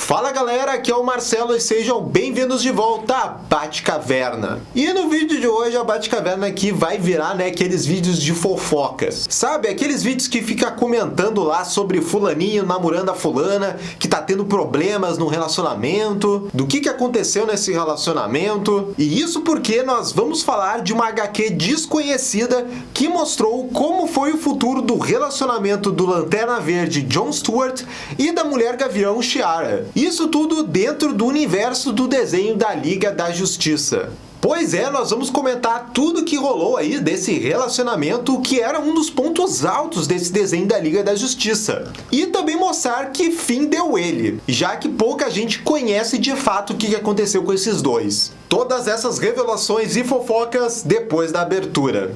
Fala galera, aqui é o Marcelo e sejam bem-vindos de volta à Batcaverna. E no vídeo de hoje a Batcaverna aqui vai virar, aqueles vídeos de fofocas. Sabe, aqueles vídeos que fica comentando lá sobre fulaninho namorando a fulana, que tá tendo problemas no relacionamento, do que aconteceu nesse relacionamento. E isso porque nós vamos falar de uma HQ desconhecida que mostrou como foi o futuro do relacionamento do Lanterna Verde John Stewart e da Mulher Gavião Shiara. Isso tudo dentro do universo do desenho da Liga da Justiça. Pois é, nós vamos comentar tudo que rolou aí desse relacionamento, que era um dos pontos altos desse desenho da Liga da Justiça. E também mostrar que fim deu ele, já que pouca gente conhece de fato o que aconteceu com esses dois. Todas essas revelações e fofocas depois da abertura.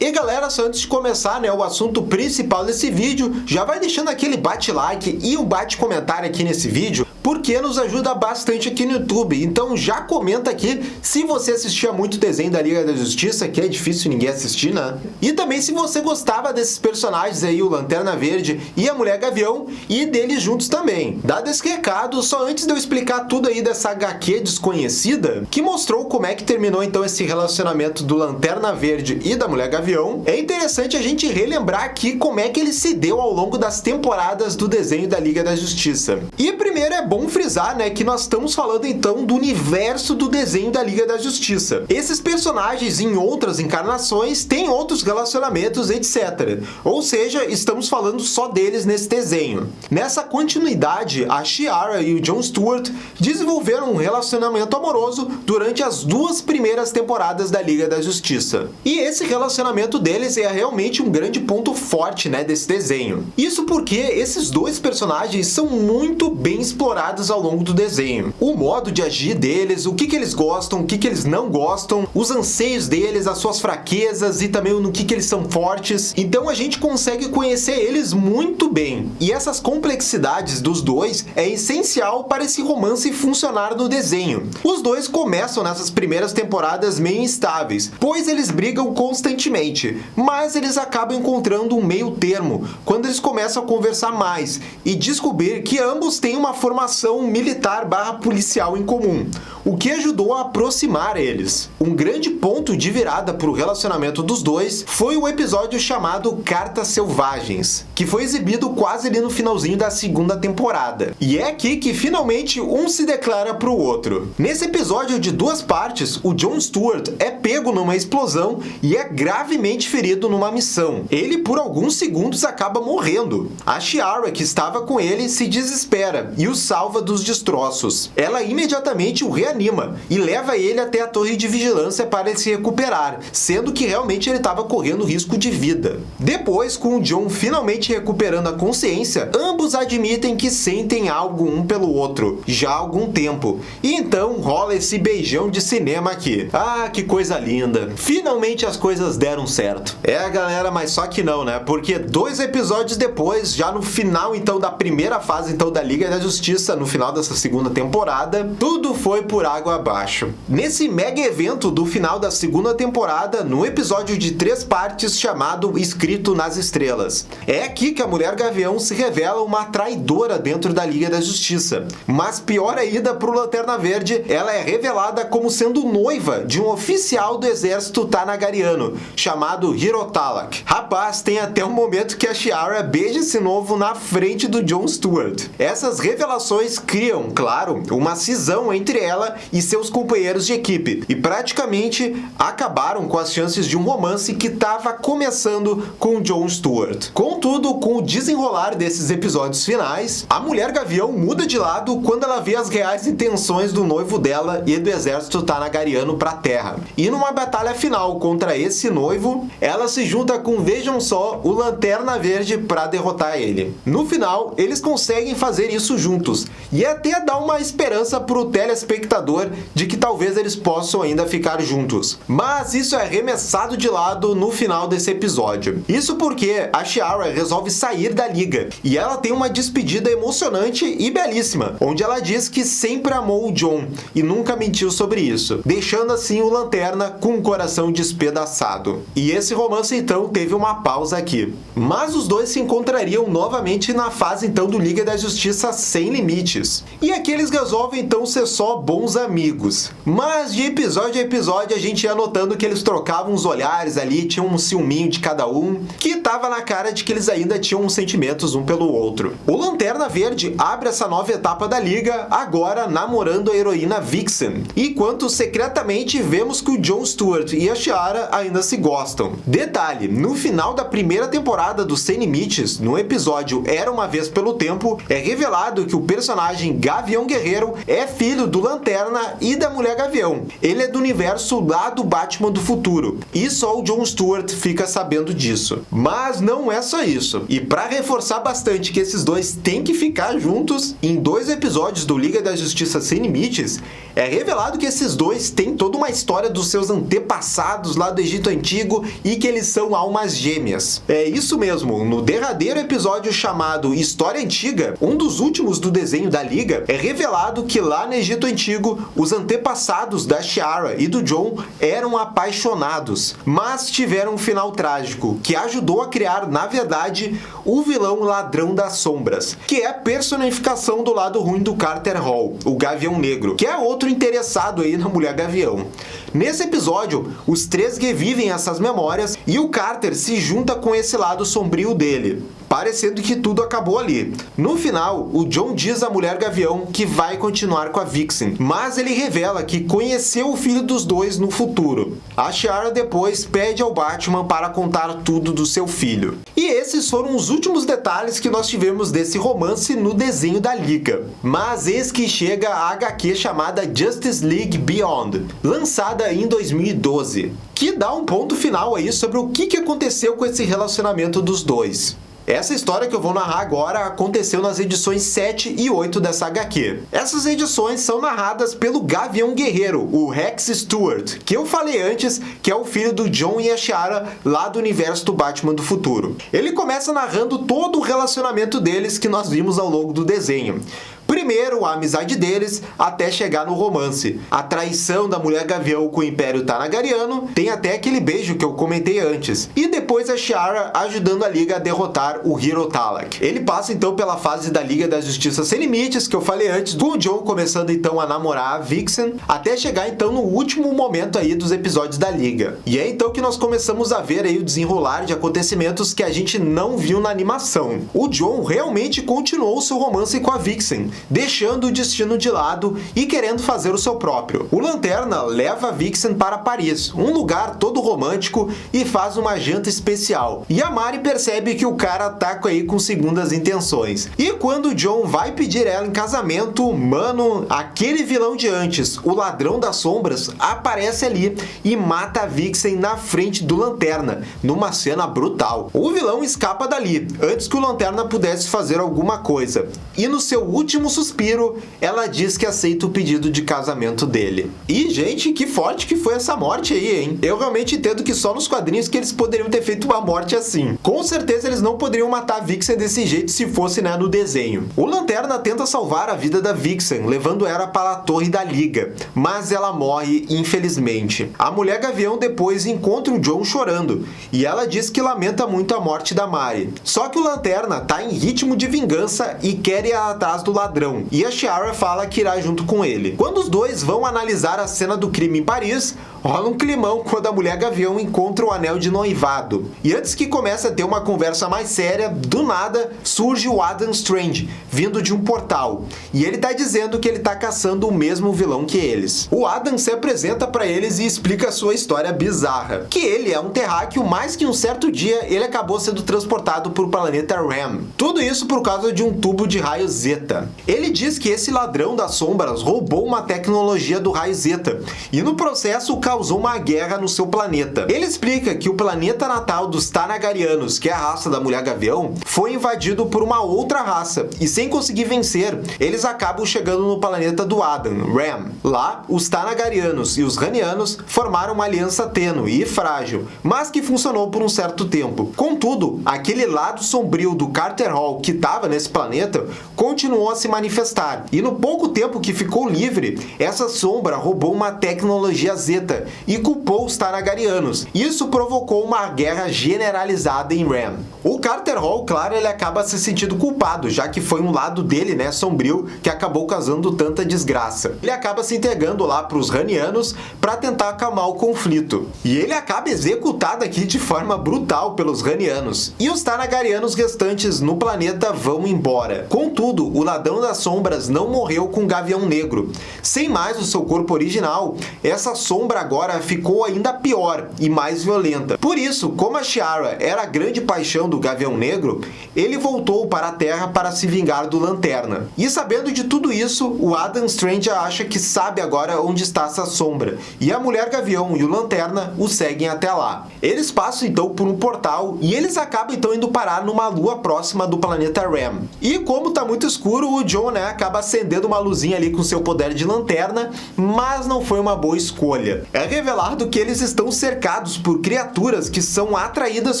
E galera, só antes de começar, o assunto principal desse vídeo, já vai deixando aquele bate-like e um bate-comentário aqui nesse vídeo, porque nos ajuda bastante aqui no YouTube. Então já comenta aqui se você assistia muito desenho da Liga da Justiça, que é difícil ninguém assistir, né? E também se você gostava desses personagens aí, o Lanterna Verde e a Mulher Gavião, e deles juntos também. Dado esse recado, só antes de eu explicar tudo aí dessa HQ desconhecida, que mostrou como é que terminou então esse relacionamento do Lanterna Verde e da Mulher Gavião, é interessante a gente relembrar aqui como é que ele se deu ao longo das temporadas do desenho da Liga da Justiça. E primeiro é bom frisar, que nós estamos falando então do universo do desenho da Liga da Justiça. Esses personagens em outras encarnações têm outros relacionamentos, etc. Ou seja, estamos falando só deles nesse desenho. Nessa continuidade, a Shiara e o John Stewart desenvolveram um relacionamento amoroso durante as duas primeiras temporadas da Liga da Justiça. E esse relacionamento deles é realmente um grande ponto forte, desse desenho. Isso porque esses dois personagens são muito bem explorados ao longo do desenho. O modo de agir deles, o que eles gostam, o que eles não gostam, os anseios deles, as suas fraquezas e também no que eles são fortes. Então a gente consegue conhecer eles muito bem. E essas complexidades dos dois é essencial para esse romance funcionar no desenho. Os dois começam nessas primeiras temporadas meio instáveis, pois eles brigam constantemente, mas eles acabam encontrando um meio termo quando eles começam a conversar mais e descobrir que ambos têm uma formação militar/policial em comum, o que ajudou a aproximar eles. Um grande ponto de virada para o relacionamento dos dois foi o episódio chamado Cartas Selvagens, que foi exibido quase ali no finalzinho da segunda temporada. E é aqui que finalmente um se declara para o outro. Nesse episódio de duas partes, o John Stewart é pego numa explosão e é gravemente ferido numa missão. Ele por alguns segundos acaba morrendo. A Shiara, que estava com ele, se desespera e o salva dos destroços. Ela imediatamente o reanima e leva ele até a torre de vigilância para ele se recuperar, sendo que realmente ele estava correndo risco de vida. Depois, com o John finalmente recuperando a consciência, ambos admitem que sentem algo um pelo outro, já há algum tempo. E então rola esse beijão de cinema aqui. Ah, que coisa linda. Finalmente as coisas deram certo. É, galera, mas só que não, Porque 2 episódios depois, já no final então da primeira fase então da Liga da Justiça, no final dessa segunda temporada, tudo foi por água abaixo. Nesse mega evento do final da segunda temporada, no episódio de 3 partes chamado Escrito nas Estrelas. É aqui que a Mulher Gavião se revela uma traidora dentro da Liga da Justiça. Mas pior ainda pro Lanterna Verde, ela é revelada como sendo noiva de um oficial do exército Tanagariano, chamado Hirotalak. Rapaz, tem até um momento que a Shiara beija esse novo na frente do John Stewart. Essas revelações criam, claro, uma cisão entre ela e seus companheiros de equipe, e praticamente acabaram com as chances de um romance que estava começando com o John Stewart. Contudo, com o desenrolar desses episódios finais, a Mulher Gavião muda de lado quando ela vê as reais intenções do noivo dela e do exército Tanagariano para a Terra. E numa batalha final contra esse noivo, ela se junta com, vejam só, o Lanterna Verde para derrotar ele. No final, eles conseguem fazer isso juntos, juntos, e até dá uma esperança pro telespectador de que talvez eles possam ainda ficar juntos. Mas isso é arremessado de lado no final desse episódio. Isso porque a Shiara resolve sair da liga, e ela tem uma despedida emocionante e belíssima, onde ela diz que sempre amou o John e nunca mentiu sobre isso, deixando assim o Lanterna com o coração despedaçado. E esse romance então teve uma pausa aqui. Mas os dois se encontrariam novamente na fase então do Liga da Justiça Sem Limites. E aqui eles resolvem então ser só bons amigos. Mas de episódio a episódio a gente ia notando que eles trocavam uns olhares ali, tinham um ciúminho de cada um, que tava na cara de que eles ainda tinham sentimentos um pelo outro. O Lanterna Verde abre essa nova etapa da Liga, agora namorando a heroína Vixen, enquanto secretamente vemos que o John Stewart e a Shiara ainda se gostam. Detalhe, no final da primeira temporada do Sem Limites, no episódio Era Uma Vez Pelo Tempo, é revelado que o personagem Gavião Guerreiro é filho do Lanterna e da Mulher Gavião. Ele é do universo lá do Batman do futuro, e só o John Stewart fica sabendo disso. Mas não é só isso. E para reforçar bastante que esses dois têm que ficar juntos, em 2 episódios do Liga da Justiça Sem Limites, é revelado que esses dois têm toda uma história dos seus antepassados lá do Egito Antigo e que eles são almas gêmeas. É isso mesmo, no derradeiro episódio chamado História Antiga, um dos últimos do desenho da Liga, é revelado que lá no Egito Antigo, os antepassados da Shiara e do John eram apaixonados, mas tiveram um final trágico, que ajudou a criar, na verdade, o vilão Ladrão das Sombras, que é a personificação do lado ruim do Carter Hall, o Gavião Negro, que é outro interessado aí na Mulher Gavião. Nesse episódio, os 3 revivem essas memórias e o Carter se junta com esse lado sombrio dele, parecendo que tudo acabou ali. No final, o John diz à Mulher Gavião que vai continuar com a Vixen, mas ele revela que conheceu o filho dos dois no futuro. A Shiara depois pede ao Batman para contar tudo do seu filho. E esses foram os últimos detalhes que nós tivemos desse romance no desenho da Liga. Mas eis que chega a HQ chamada Justice League Beyond, lançada em 2012, que dá um ponto final aí sobre o que aconteceu com esse relacionamento dos dois. Essa história que eu vou narrar agora aconteceu nas edições 7 e 8 dessa HQ. Essas edições são narradas pelo Gavião Guerreiro, o Rex Stewart, que eu falei antes que é o filho do John e a Shiara lá do universo do Batman do futuro. Ele começa narrando todo o relacionamento deles que nós vimos ao longo do desenho. Primeiro, a amizade deles, até chegar no romance. A traição da Mulher Gavião com o Império Tanagariano, tem até aquele beijo que eu comentei antes. E depois a Shiara ajudando a Liga a derrotar o Hero Talak. Ele passa então pela fase da Liga da Justiça Sem Limites, que eu falei antes, com o John começando então a namorar a Vixen, até chegar então no último momento aí dos episódios da Liga. E é então que nós começamos a ver aí o desenrolar de acontecimentos que a gente não viu na animação. O John realmente continuou seu romance com a Vixen, deixando o destino de lado e querendo fazer o seu próprio. O Lanterna leva a Vixen para Paris, um lugar todo romântico, e faz uma janta especial. E a Mari percebe que o cara tá aí com segundas intenções. E quando o John vai pedir ela em casamento, mano, aquele vilão de antes, o Ladrão das Sombras, aparece ali e mata a Vixen na frente do Lanterna, numa cena brutal. O vilão escapa dali, antes que o Lanterna pudesse fazer alguma coisa. E no seu último suspiro, ela diz que aceita o pedido de casamento dele. E, gente, que forte que foi essa morte aí, hein? Eu realmente entendo que só nos quadrinhos que eles poderiam ter feito uma morte assim. Com certeza eles não poderiam matar a Vixen desse jeito se fosse, né, no desenho. O Lanterna tenta salvar a vida da Vixen, levando ela para a Torre da Liga, mas ela morre, infelizmente. A Mulher Gavião depois encontra o John chorando, e ela diz que lamenta muito a morte da Mari. Só que o Lanterna tá em ritmo de vingança e quer ir atrás do ladrão, e a Shiara fala que irá junto com ele. Quando os dois vão analisar a cena do crime em Paris, rola um climão quando a Mulher Gavião encontra o anel de noivado. E antes que comece a ter uma conversa mais séria, do nada surge o Adam Strange, vindo de um portal. E ele tá dizendo que ele tá caçando o mesmo vilão que eles. O Adam se apresenta para eles e explica a sua história bizarra. Que ele é um terráqueo, mas que um certo dia ele acabou sendo transportado para o planeta Ram. Tudo isso por causa de um tubo de raio Zeta. Ele diz que esse Ladrão das Sombras roubou uma tecnologia do raio Zeta. E no processo causou uma guerra no seu planeta. Ele explica que o planeta natal dos Thanagarianos, que é a raça da Mulher Gavião, foi invadido por uma outra raça, e sem conseguir vencer, eles acabam chegando no planeta do Adam, Ram. Lá, os Thanagarianos e os Ranianos formaram uma aliança tênue e frágil, mas que funcionou por um certo tempo. Contudo, aquele lado sombrio do Carter Hall que estava nesse planeta continuou a se manifestar, e no pouco tempo que ficou livre, essa sombra roubou uma tecnologia Zeta e culpou os Thanagarianos. Isso provocou uma guerra generalizada em Ram. O Carter Hall, claro, ele acaba se sentindo culpado, já que foi um lado dele, né, sombrio, que acabou causando tanta desgraça. Ele acaba se entregando lá para os Ranianos para tentar acalmar o conflito. E ele acaba executado aqui de forma brutal pelos Ranianos. E os Thanagarianos restantes no planeta vão embora. Contudo, o Ladrão das Sombras não morreu com o Gavião Negro. Sem mais o seu corpo original, essa sombra agora ficou ainda pior e mais violenta. Por isso, como a Shiara era a grande paixão do Gavião Negro, ele voltou para a Terra para se vingar do Lanterna. E sabendo de tudo isso, o Adam Strange acha que sabe agora onde está essa sombra, e a Mulher Gavião e o Lanterna o seguem até lá. Eles passam então por um portal e eles acabam então indo parar numa lua próxima do planeta Ram. E como tá muito escuro, o John, né, acaba acendendo uma luzinha ali com seu poder de lanterna, mas não foi uma boa escolha. É revelado que eles estão cercados por criaturas que são atraídas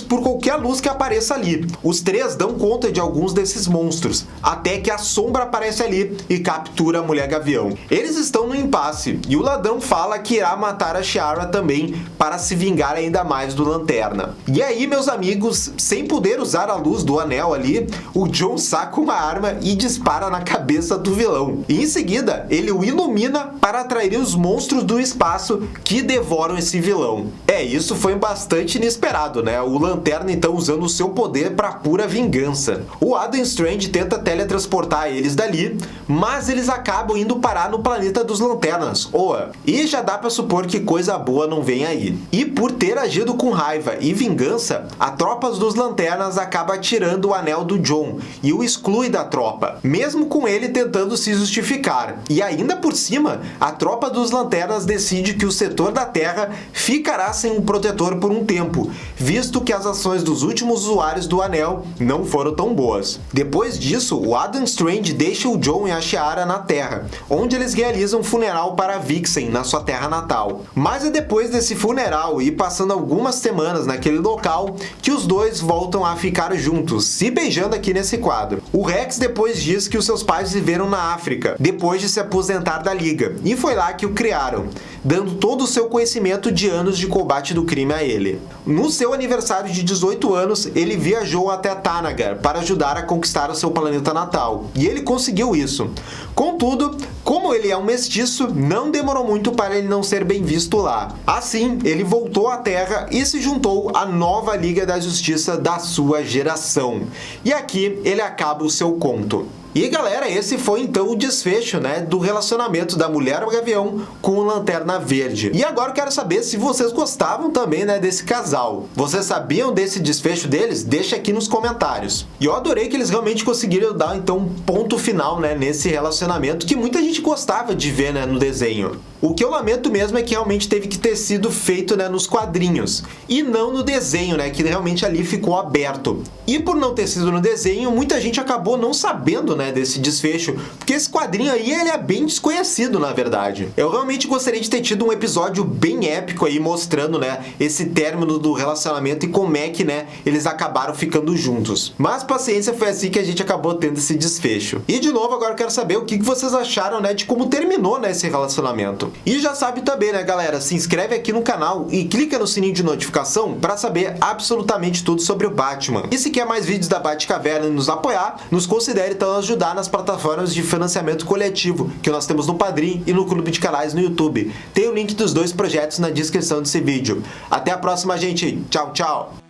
por qualquer luz que apareça ali. Os três dão conta de alguns desses monstros, até que a sombra aparece ali e captura a Mulher Gavião. Eles estão no impasse, e o ladrão fala que irá matar a Shiara também para se vingar ainda mais do Lanterna. E aí, meus amigos, sem poder usar a luz do anel ali, o John saca uma arma e dispara na cabeça do vilão. E em seguida, ele o ilumina para atrair os monstros do espaço que devoram esse vilão. Isso foi bastante inesperado, né? O Lanterna então usando o seu poder para pura vingança. O Adam Strange tenta teletransportar eles dali, mas eles acabam indo parar no planeta dos Lanternas, Oa. E já dá para supor que coisa boa não vem aí. E por ter agido com raiva e vingança, a tropa dos Lanternas acaba tirando o anel do John e o exclui da tropa, mesmo com ele tentando se justificar. E ainda por cima, a tropa dos Lanternas decide que o setor da Terra ficará sem um protetor por um tempo, visto que as ações dos últimos usuários do anel não foram tão boas. Depois disso, o Adam Strange deixa o John e a Shiara na Terra, onde eles realizam um funeral para Vixen na sua terra natal. Mas é depois desse funeral e passando algumas semanas naquele local que os dois voltam a ficar juntos, se beijando aqui nesse quadro. O Rex depois diz que os seus pais viveram na África, depois de se aposentar da Liga, e foi lá que o criaram, dando todo o seu conhecimento de anos de combate do crime a ele. No seu aniversário de 18 anos, ele viajou até Thanagar para ajudar a conquistar o seu planeta natal, e ele conseguiu isso. Contudo, como ele é um mestiço, não demorou muito para ele não ser bem visto lá. Assim, ele voltou à Terra e se juntou à nova Liga da Justiça da sua geração. E aqui ele acaba o seu conto. E galera, esse foi então o desfecho, né, do relacionamento da Mulher Gavião com o Lanterna Verde. E agora eu quero saber se vocês gostavam também, né, desse casal. Vocês sabiam desse desfecho deles? Deixa aqui nos comentários. E eu adorei que eles realmente conseguiram dar então um ponto final, né, nesse relacionamento que muita gente gostava de ver, né, no desenho. O que eu lamento mesmo é que realmente teve que ter sido feito, né, nos quadrinhos e não no desenho, né, que realmente ali ficou aberto. E por não ter sido no desenho, muita gente acabou não sabendo, né, desse desfecho, porque esse quadrinho aí ele é bem desconhecido, na verdade. Eu realmente gostaria de ter tido um episódio bem épico aí mostrando, né, esse término do relacionamento e como é que, né, eles acabaram ficando juntos. Mas paciência, foi assim que a gente acabou tendo esse desfecho. E de novo, agora eu quero saber o que vocês acharam, né, de como terminou, né, esse relacionamento. E já sabe também, né, galera, se inscreve aqui no canal e clica no sininho de notificação para saber absolutamente tudo sobre o Batman. E se quer mais vídeos da Batcaverna e nos apoiar, nos considere então ajudar nas plataformas de financiamento coletivo que nós temos no Padrim e no Clube de Canais no YouTube. Tem o link dos dois projetos na descrição desse vídeo. Até a próxima, gente. Tchau, tchau!